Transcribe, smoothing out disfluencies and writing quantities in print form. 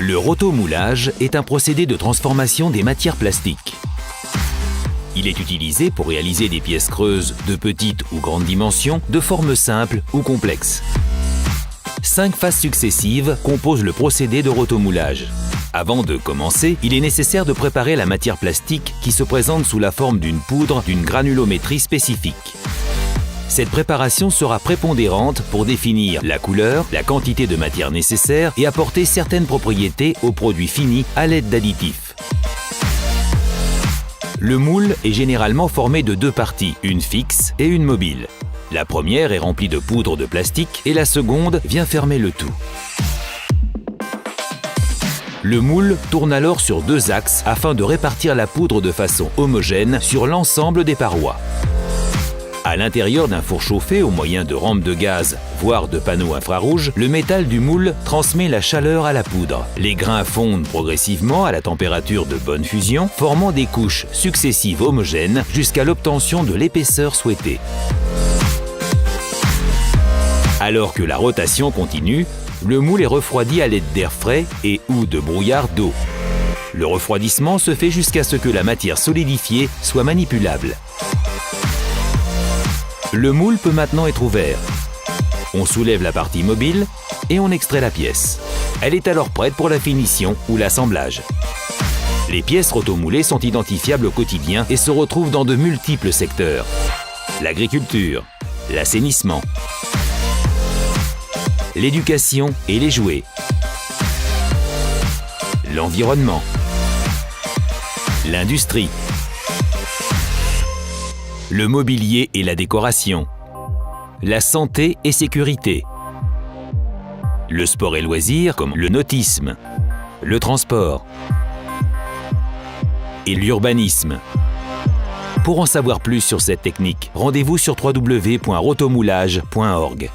Le rotomoulage est un procédé de transformation des matières plastiques. Il est utilisé pour réaliser des pièces creuses de petite ou grande dimension, de forme simple ou complexe. 5 phases successives composent le procédé de rotomoulage. Avant de commencer, il est nécessaire de préparer la matière plastique qui se présente sous la forme d'une poudre d'une granulométrie spécifique. Cette préparation sera prépondérante pour définir la couleur, la quantité de matière nécessaire et apporter certaines propriétés au produit fini à l'aide d'additifs. Le moule est généralement formé de 2 parties, une fixe et une mobile. La première est remplie de poudre de plastique et la seconde vient fermer le tout. Le moule tourne alors sur 2 axes afin de répartir la poudre de façon homogène sur l'ensemble des parois. À l'intérieur d'un four chauffé au moyen de rampes de gaz, voire de panneaux infrarouges, le métal du moule transmet la chaleur à la poudre. Les grains fondent progressivement à la température de bonne fusion, formant des couches successives homogènes jusqu'à l'obtention de l'épaisseur souhaitée. Alors que la rotation continue, le moule est refroidi à l'aide d'air frais et ou de brouillard d'eau. Le refroidissement se fait jusqu'à ce que la matière solidifiée soit manipulable. Le moule peut maintenant être ouvert. On soulève la partie mobile et on extrait la pièce. Elle est alors prête pour la finition ou l'assemblage. Les pièces rotomoulées sont identifiables au quotidien et se retrouvent dans de multiples secteurs. L'agriculture, l'assainissement, l'éducation et les jouets, l'environnement, l'industrie, le mobilier et la décoration, la santé et sécurité, le sport et loisirs comme le nautisme, le transport et l'urbanisme. Pour en savoir plus sur cette technique, rendez-vous sur www.rotomoulage.org.